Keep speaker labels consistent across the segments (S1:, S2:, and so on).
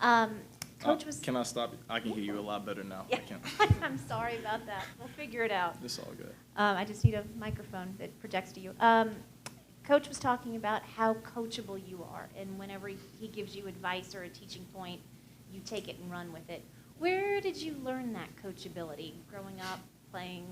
S1: Coach was.
S2: Can I stop? I can hear you a lot better now.
S1: Yeah,
S2: I can.
S1: I'm sorry about that. We'll figure it out.
S2: It's all good.
S1: I just need a microphone that projects to you. Coach was talking about how coachable you are, and whenever he gives you advice or a teaching point, you take it and run with it. Where did you learn that coachability? Growing up, playing?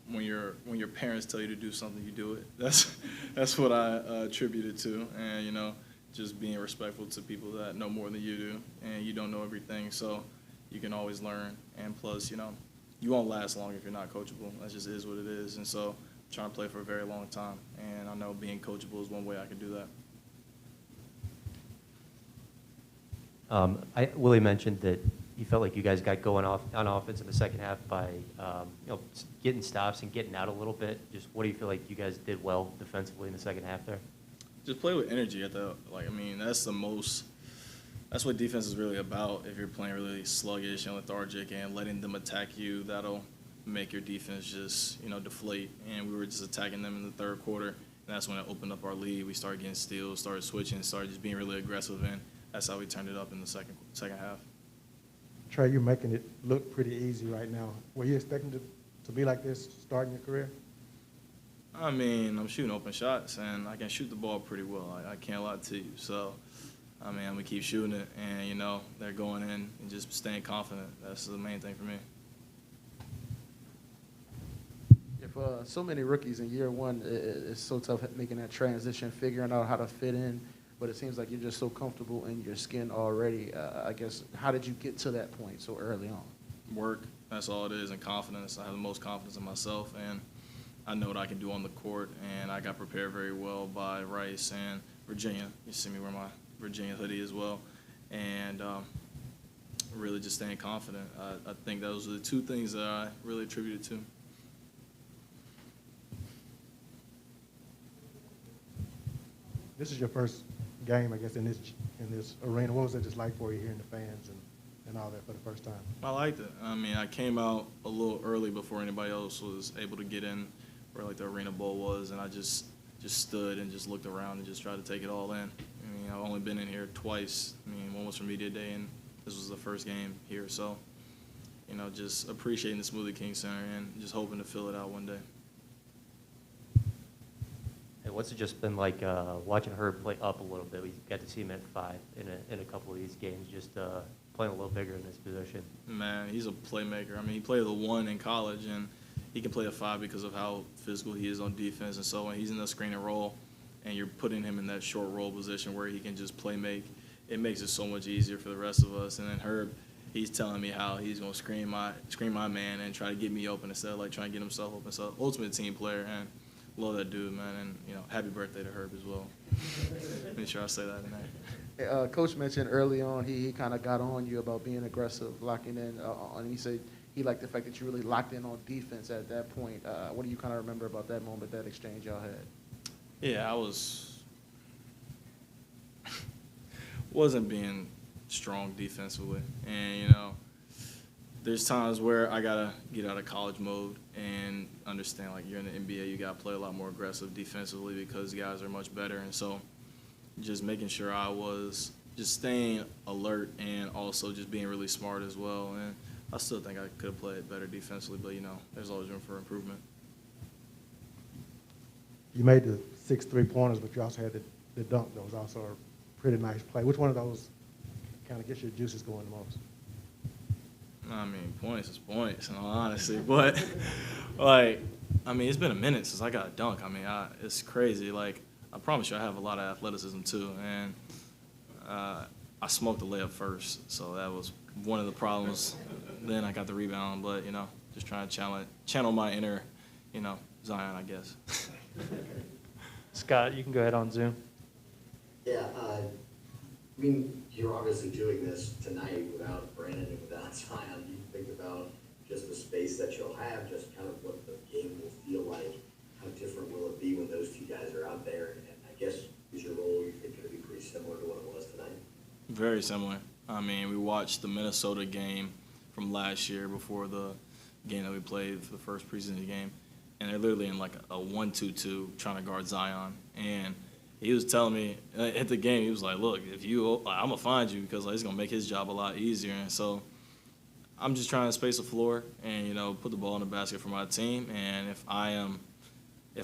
S2: When your parents tell you to do something, you do it. That's what I attribute it to, and just being respectful to people that know more than you do, and you don't know everything, so you can always learn. And plus, you won't last long if you're not coachable. That just is what it is. And so I'm trying to play for a very long time, and I know being coachable is one way I can do
S3: that. Willie mentioned that you felt like you guys got going off on offense in the second half by getting stops and getting out a little bit. Just what do you feel like you guys did well defensively in the second half there?
S2: Just play with energy that's what defense is really about. If you're playing really sluggish and lethargic and letting them attack you, that'll make your defense just, deflate. And we were just attacking them in the third quarter, and that's when it opened up our lead. We started getting steals, started switching, started just being really aggressive, and that's how we turned it up in the second half.
S4: Trey, you're making it look pretty easy right now. Were you expecting to be like this starting your career?
S2: I'm shooting open shots, and I can shoot the ball pretty well. I can't lie to you. So, I'm going to keep shooting it, and, they're going in and just staying confident. That's the main thing for me.
S5: If so many rookies in year one, it's so tough making that transition, figuring out how to fit in, but it seems like you're just so comfortable in your skin already. I guess, how did you get to that point so early on?
S2: Work, that's all it is, and confidence. I have the most confidence in myself, and I know what I can do on the court, and I got prepared very well by Rice and Virginia. You see me wear my Virginia hoodie as well, and really just staying confident. I think those are the two things that I really attributed to.
S4: This is your first game, I guess, in this arena. What was it just like for you hearing the fans and all that for the first time?
S2: I liked it. I came out a little early before anybody else was able to get in where the Arena Bowl was, and I just stood and just looked around and just tried to take it all in. I've only been in here twice. One was for Media Day, and this was the first game here. So, just appreciating the Smoothie King Center and just hoping to fill it out one day.
S3: And what's it just been like watching Herb play up a little bit? We got to see him at 5 in a couple of these games, just playing a little bigger in this position.
S2: Man, he's a playmaker. He played the 1 in college, and he can play a 5 because of how physical he is on defense. And so when he's in the screen and roll, and you're putting him in that short roll position where he can just play make, it makes it so much easier for the rest of us. And then Herb, he's telling me how he's going to screen my man and try to get me open instead of trying to get himself open. So ultimate team player, and love that dude, man. And happy birthday to Herb as well. Make sure I say that in there.
S5: Coach mentioned early on he kind of got on you about being aggressive, locking in, and he said he liked the fact that you really locked in on defense at that point. What do you kind of remember about that moment, that exchange y'all had?
S2: Yeah, wasn't being strong defensively, and there's times where I gotta get out of college mode and understand you're in the NBA, you gotta play a lot more aggressive defensively because guys are much better, and so just making sure I was just staying alert and also just being really smart as well. And I still think I could have played better defensively, but there's always room for improvement.
S4: You made the 6 3-pointers, but you also had the dunk. That was also a pretty nice play. Which one of those kind of gets your juices going the most?
S2: Points is points, in all honesty. But, it's been a minute since I got a dunk. It's crazy. I promise you I have a lot of athleticism too. And I smoked the layup first, so that was one of the problems. Then I got the rebound, but, just trying to channel my inner, Zion, I guess.
S6: Scott, you can go ahead on Zoom.
S7: Yeah, you're obviously doing this tonight without Brandon and without Zion. You think about just the space that you'll have, just kind of what the game will feel like. How different will it be when those two guys are out there? And I guess, is your role, you think, going to be pretty similar to what it was tonight?
S2: Very similar. We watched the Minnesota game from last year before the game that we played for the first preseason game, and they're literally in a 1-2-2 trying to guard Zion. And he was telling me at the game, he was like, look, if you, I'm going to find you because it's going to make his job a lot easier. And so I'm just trying to space the floor and, put the ball in the basket for my team. And if I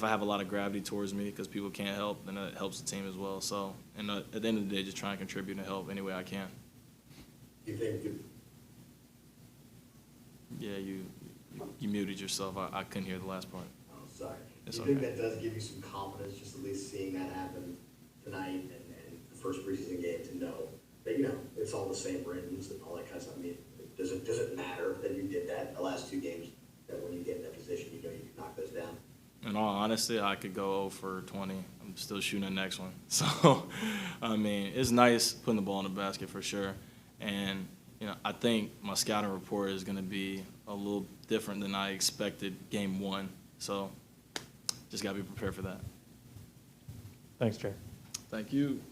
S2: have a lot of gravity towards me because people can't help, then it helps the team as well. So, and at the end of the day, just try and contribute and help any way I can.
S7: You think
S2: Yeah, you muted yourself. I couldn't hear the last part.
S7: oh, sorry.
S2: It's
S7: Do you think
S2: okay.
S7: that does give you some confidence, just at least seeing that happen tonight and the first preseason game, to know that, it's all the same rims and all that kind of stuff? I mean, does it matter that you did that the last 2 games, that when you get in that position, you can knock those down?
S2: In all honesty, I could go 0 for 20. I'm still shooting the next one. So, I mean, it's nice putting the ball in the basket for sure. And, I think my scouting report is going to be a little different than I expected game 1. So, just got to be prepared for that.
S6: Thanks, Trey.
S2: Thank you.